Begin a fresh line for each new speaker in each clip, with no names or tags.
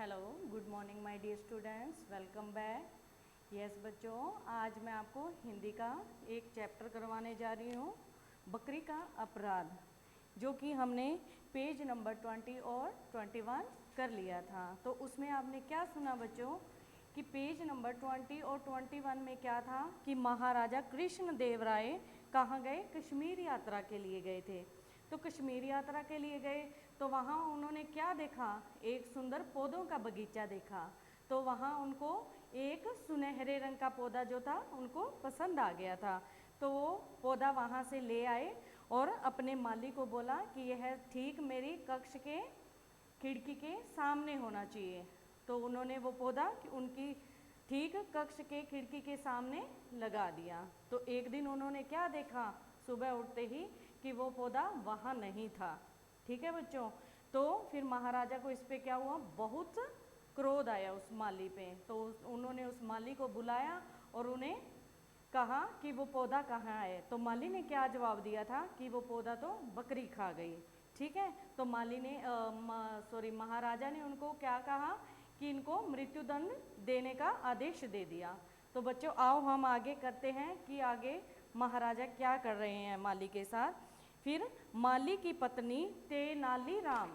Hello, good morning my dear students, welcome back. Yes बच्चों, आज मैं आपको हिंदी का एक चैप्टर करवाने जा रही हूँ, बकरी का अपराध, जो कि हमने पेज नंबर 20 और 21 कर लिया था। तो उसमें आपने क्या सुना बच्चों कि पेज नंबर 20 और 21 में क्या था कि महाराजा कृष्ण देव राय कहाँ गए? कश्मीर यात्रा के लिए गए थे। तो कश्मीर यात्रा के लिए गए तो वहाँ उन्होंने क्या देखा? एक सुंदर पौधों का बगीचा देखा। तो वहाँ उनको एक सुनहरे रंग का पौधा जो था उनको पसंद आ गया था। तो वो पौधा वहाँ से ले आए और अपने माली को बोला कि यह ठीक मेरी कक्ष के खिड़की के सामने होना चाहिए। तो उन्होंने वो पौधा उनकी ठीक कक्ष के खिड़की के सामने लगा दिया। तो एक दिन उन्होंने क्या देखा सुबह उठते ही कि वो पौधा वहाँ नहीं था। ठीक है बच्चों, तो फिर महाराजा को इस पे क्या हुआ? बहुत क्रोध आया उस माली पे। तो उन्होंने उस माली को बुलाया और उन्हें कहा कि वो पौधा कहाँ है। तो माली ने क्या जवाब दिया था कि वो पौधा तो बकरी खा गई। ठीक है, तो माली ने महाराजा ने उनको क्या कहा कि इनको मृत्युदंड देने का आदेश दे दिया। तो बच्चों आओ हम आगे करते हैं कि आगे महाराजा क्या कर रहे हैं माली के साथ। फिर माली की पत्नी तेनालीराम,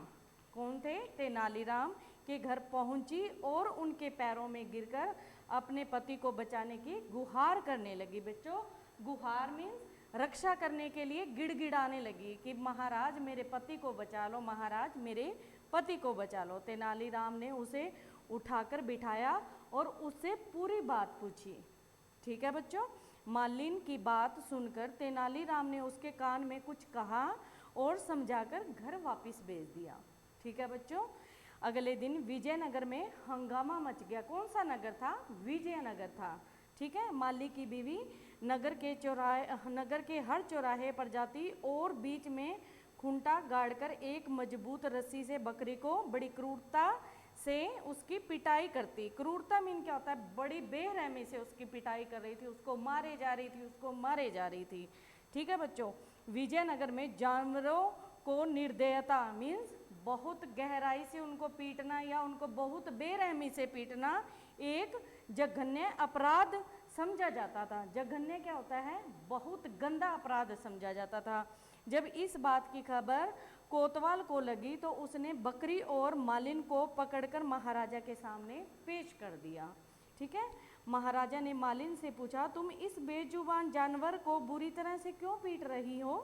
कौन थे? तेनालीराम के घर पहुंची और उनके पैरों में गिरकर अपने पति को बचाने की गुहार करने लगी। बच्चों, गुहार मीन्स रक्षा करने के लिए गिड़गिड़ाने लगी कि महाराज मेरे पति को बचा लो, महाराज मेरे पति को बचा लो। तेनालीराम ने उसे उठाकर बिठाया और उससे पूरी बात पूछी। ठीक है बच्चों, मालिन की बात सुनकर तेनालीराम ने उसके कान में कुछ कहा और समझाकर घर वापस भेज दिया। ठीक है बच्चों, अगले दिन विजयनगर में हंगामा मच गया। कौन सा नगर था? विजयनगर था। ठीक है, माली की बीवी नगर के हर चौराहे पर जाती और बीच में खूंटा गाड़कर एक मजबूत रस्सी से बकरी को बड़ी क्रूरता से उसकी पिटाई करती। क्रूरता मीन क्या होता है? बड़ी बेरहमी से उसकी पिटाई कर रही थी, उसको मारे जा रही थी। ठीक है बच्चों, विजयनगर में जानवरों को निर्दयता मीन्स बहुत गहराई से उनको पीटना या उनको बहुत बेरहमी से पीटना एक जघन्य अपराध समझा जाता था। जघन्य क्या होता है? बहुत गंदा अपराध समझा जाता था। जब इस बात की खबर कोतवाल को लगी तो उसने बकरी और मालिन को पकड़कर महाराजा के सामने पेश कर दिया। ठीक है, महाराजा ने मालिन से पूछा, तुम इस बेजुबान जानवर को बुरी तरह से क्यों पीट रही हो?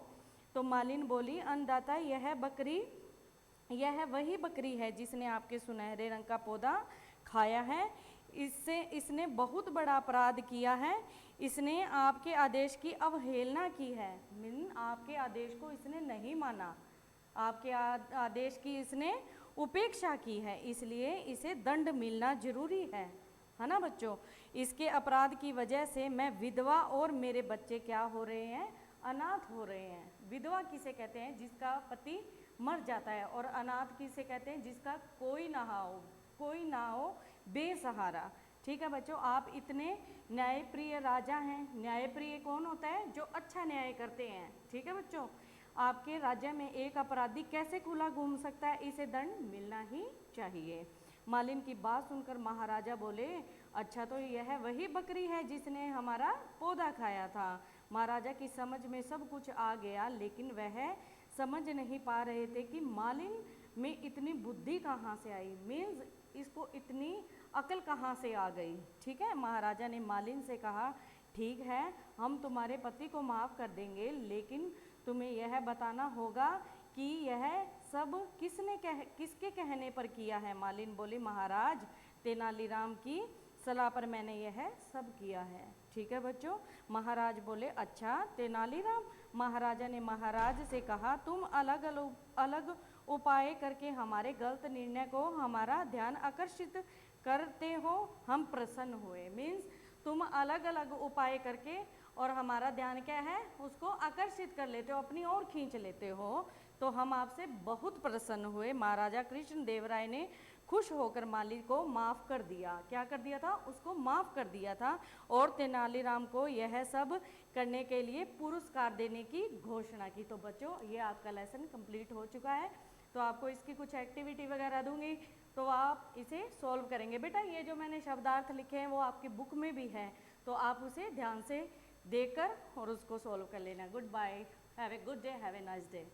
तो मालिन बोली, अन्नदाता यह वही बकरी है जिसने आपके सुनहरे रंग का पौधा खाया है। इसने बहुत बड़ा अपराध किया है। इसने आपके आदेश की अवहेलना की है, आपके आदेश को इसने नहीं माना, आपके आदेश की इसने उपेक्षा की है, इसलिए इसे दंड मिलना जरूरी है ना बच्चों। इसके अपराध की वजह से मैं विधवा और मेरे बच्चे क्या हो रहे हैं? अनाथ हो रहे हैं। विधवा किसे कहते हैं? जिसका पति मर जाता है। और अनाथ किसे कहते हैं? जिसका कोई ना हो, बेसहारा। ठीक है बच्चों, आप इतने न्यायप्रिय राजा हैं। न्यायप्रिय कौन होता है? जो अच्छा न्याय करते हैं। ठीक है बच्चों, आपके राज्य में एक अपराधी कैसे खुला घूम सकता है? इसे दंड मिलना ही चाहिए। मालिन की बात सुनकर महाराजा बोले, अच्छा तो यह वही बकरी है जिसने हमारा पौधा खाया था। महाराजा की समझ में सब कुछ आ गया, लेकिन वह समझ नहीं पा रहे थे कि मालिन में इतनी बुद्धि कहाँ से आई, मीन्स इसको इतनी अकल कहाँ से आ गई। ठीक है, महाराजा ने मालिन से कहा, ठीक है हम तुम्हारे पति को माफ़ कर देंगे, लेकिन तुम्हें यह बताना होगा कि यह सब किसके कहने पर किया है? मालिन बोली, महाराज तेनालीराम की सलाह पर मैंने यह सब किया है। ठीक है बच्चों, महाराज बोले, अच्छा तेनालीराम? महाराजा ने महाराज से कहा, तुम अलग अलग उपाय करके हमारे गलत निर्णय को हमारा ध्यान आकर्षित करते हो, हम प्रसन्न हुए। मीन्स तुम अलग अलग उपाय करके और हमारा ध्यान क्या है? उसको आकर्षित कर लेते हो, अपनी ओर खींच लेते हो, तो हम आपसे बहुत प्रसन्न हुए। महाराजा कृष्ण देव राय ने खुश होकर माली को माफ़ कर दिया। क्या कर दिया था? उसको माफ़ कर दिया था और तेनालीराम को यह सब करने के लिए पुरस्कार देने की घोषणा की। तो बच्चों ये आपका लेसन कंप्लीट हो चुका है। तो आपको इसकी कुछ एक्टिविटी वगैरह दूंगी, तो आप इसे सॉल्व करेंगे। बेटा ये जो मैंने शब्दार्थ लिखे हैं वो आपकी बुक में भी है, तो आप उसे ध्यान से देखकर और उसको सॉल्व कर लेना। Goodbye, have a good day, have a nice day.